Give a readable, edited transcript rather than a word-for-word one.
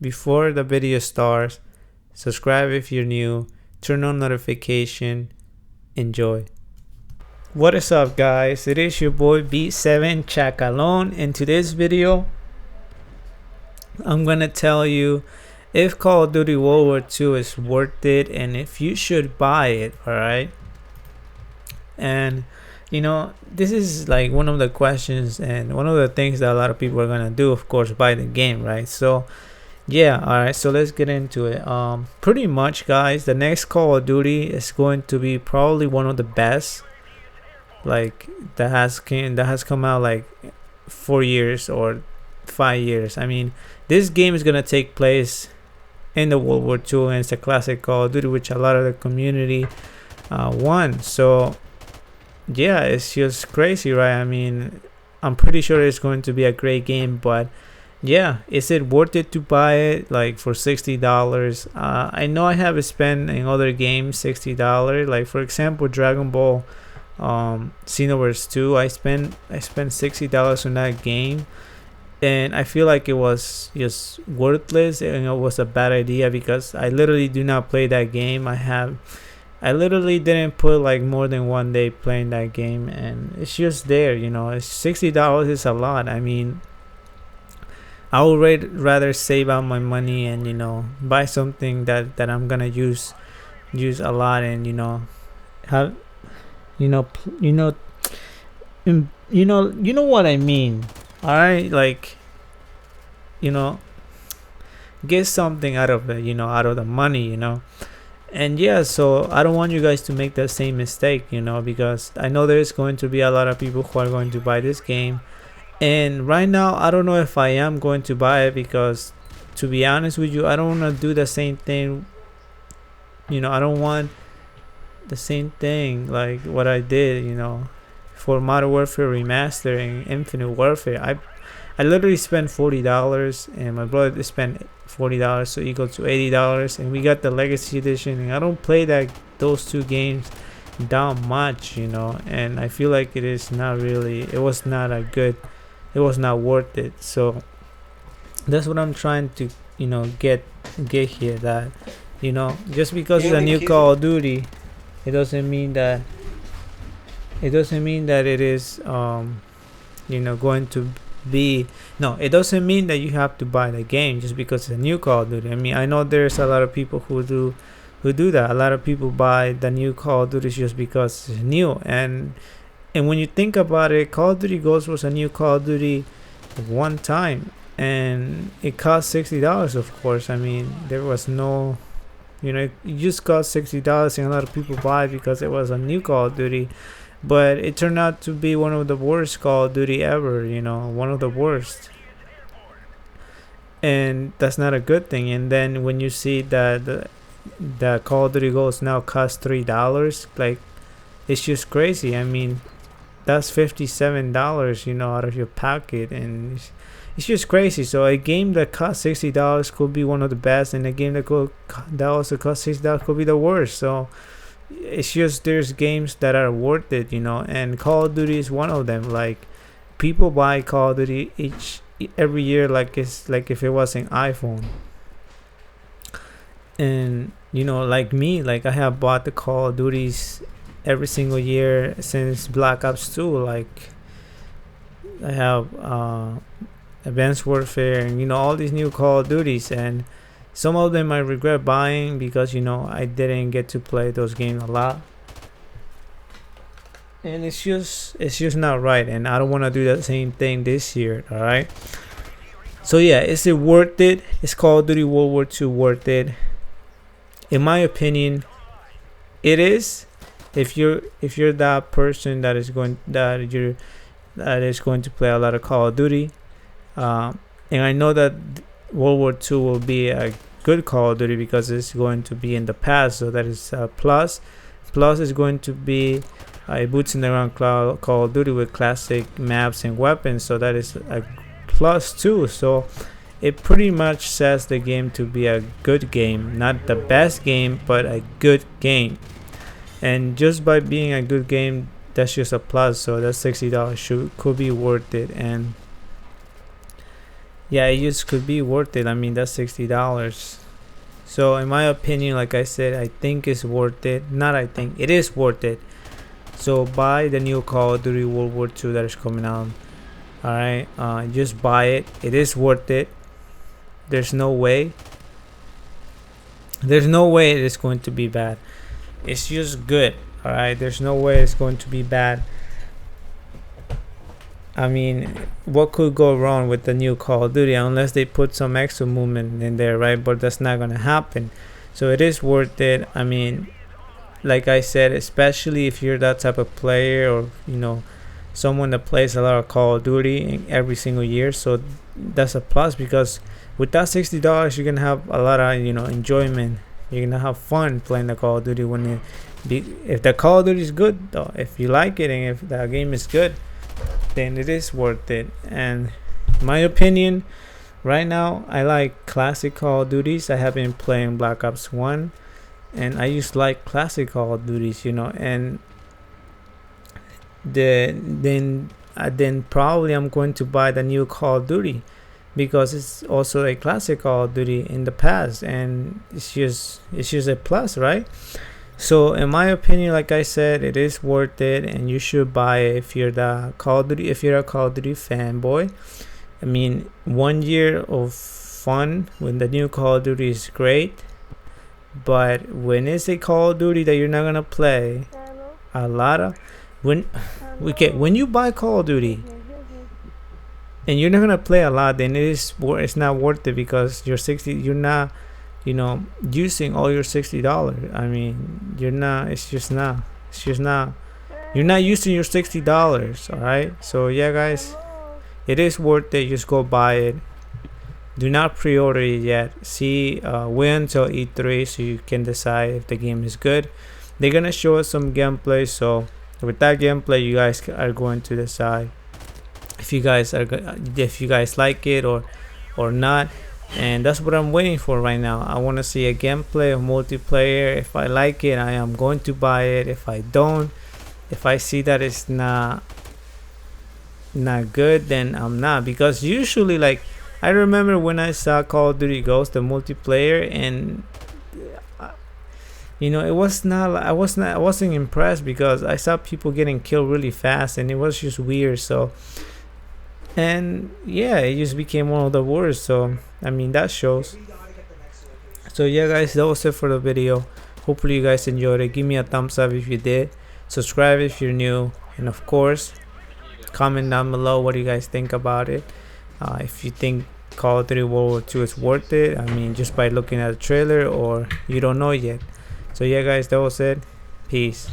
before the video starts, subscribe if you're new, turn on notification, enjoy. What is up, guys? It is your boy B7 Chacalon. In today's video, I'm gonna tell you if Call of Duty World War II is worth it and if you should buy it. Alright, and this is like one of the questions and one of the things that a lot of people are gonna do, of course, buy the game, right? So yeah, alright, so let's get into it. Pretty much, guys, the next Call of Duty is going to be probably one of the best, like that has come out like 4 years or 5 years. I mean, this game is gonna take place in the World War II, and it's a classic Call of Duty which a lot of the community won. So yeah, it's just crazy, right? I mean, I'm pretty sure it's going to be a great game, but yeah, is it worth it to buy it like for $60? I know I have spent in other games $60, like for example Dragon Ball Xenoverse 2. I spent $60 on that game, and I feel like it was just worthless, and it was a bad idea because I literally do not play that game. I literally didn't put like more than 1 day playing that game, and it's just there. It's $60 is a lot. I mean, I would rather save out my money and buy something that I'm gonna use a lot, and have what I mean. Alright, like get something out of it, out of the money, and yeah, so I don't want you guys to make the same mistake, because I know there's going to be a lot of people who are going to buy this game. And right now, I don't know if I am going to buy it because, to be honest with you, I don't want to do the same thing. I don't want the same thing like what I did, for Modern Warfare Remastered and Infinite Warfare. I literally spent $40, and my brother spent $40, so equal to $80, and we got the Legacy Edition. And I don't play those two games that much, and I feel like it was not worth it. So that's what I'm trying to get here, that just because it's a new Call of Duty, it doesn't mean that it is going to be, no, it doesn't mean that you have to buy the game just because it's a new Call of Duty. I mean, I know there's a lot of people who do that. A lot of people buy the new Call of Duty just because it's new, and when you think about it, Call of Duty Ghosts was a new Call of Duty one time, and it cost $60, of course. I mean, there was no, it just cost $60, and a lot of people buy it because it was a new Call of Duty. But it turned out to be one of the worst Call of Duty ever, one of the worst. And that's not a good thing. And then when you see that the Call of Duty Ghosts now cost $3, like, it's just crazy. I mean, that's $57, out of your pocket, and it's just crazy. So a game that costs $60 could be one of the best, and a game that also costs $60 could be the worst. So it's just, there's games that are worth it, and Call of Duty is one of them. Like, people buy Call of Duty every year like it's like if it was an iPhone. And like me, like I have bought the Call of Duties every single year since Black Ops 2. Like, I have Advanced Warfare and all these new Call of Duties, and some of them I regret buying because I didn't get to play those games a lot, and it's just not right, and I don't want to do the same thing this year. All right, so yeah, is it worth it? Is Call of Duty World War II worth it? In my opinion, it is. If you're that person that is going to play a lot of Call of Duty, and I know that World War II will be a good Call of Duty because it's going to be in the past, so that is a plus. Plus is going to be a boots in the ground Call of Duty with classic maps and weapons, so that is a plus too. So it pretty much sets the game to be a good game, not the best game, but a good game. And just by being a good game, that's just a plus. So that $60 could be worth it. And yeah, it just could be worth it. I mean, that's $60. So in my opinion, like I said, I think it's worth it. Not I think, it is worth it. So buy the new Call of Duty World War II that is coming out. Alright, just buy it. It is worth it. There's no way it's going to be bad. It's just good. Alright, there's no way it's going to be bad. I mean, what could go wrong with the new Call of Duty unless they put some extra movement in there, right? But that's not gonna happen. So it is worth it. I mean, like I said, especially if you're that type of player, or you know, someone that plays a lot of Call of Duty every single year. So that's a plus, because with that $60 you're gonna have a lot of, you know, enjoyment. You're gonna have fun playing the Call of Duty if the Call of Duty is good though. If you like it and if the game is good, then it is worth it. And in my opinion, right now I like classic Call of Duties. I have been playing Black Ops 1, and I just like classic Call of Duties, you know. And then probably I'm going to buy the new Call of Duty, because it's also a classic Call of Duty in the past, and it's just a plus, right? So in my opinion, like I said, it is worth it, and you should buy it if you're a Call of Duty fanboy. I mean, 1 year of fun when the new Call of Duty is great, but when it's a Call of Duty that you're not gonna play a lot of, when you buy Call of Duty and you're not gonna play a lot, then it's not worth it, because you're not, you know, using all your $60. I mean, you're not you're not using your $60. All right, so yeah guys, it is worth it. Just go buy it. Do not pre-order it yet. Wait until E3 so you can decide if the game is good. They're gonna show us some gameplay, so with that gameplay you guys are going to decide if you guys like it or not. And that's what I'm waiting for right now. I want to see a gameplay of multiplayer. If I like it, I am going to buy it. If I don't, if I see that it's not good, then I'm not. Because usually, like, I remember when I saw Call of Duty Ghosts, the multiplayer, and you know, I wasn't impressed, because I saw people getting killed really fast, and it was just weird. So, and yeah, it just became one of the worst. So I mean, that shows. So yeah guys, that was it for the video. Hopefully you guys enjoyed it. Give me a thumbs up if you did, subscribe if you're new, and of course comment down below what you guys think about it. If you think Call of Duty World War II is worth it, I mean, just by looking at the trailer, or you don't know yet. So yeah guys, that was it. Peace.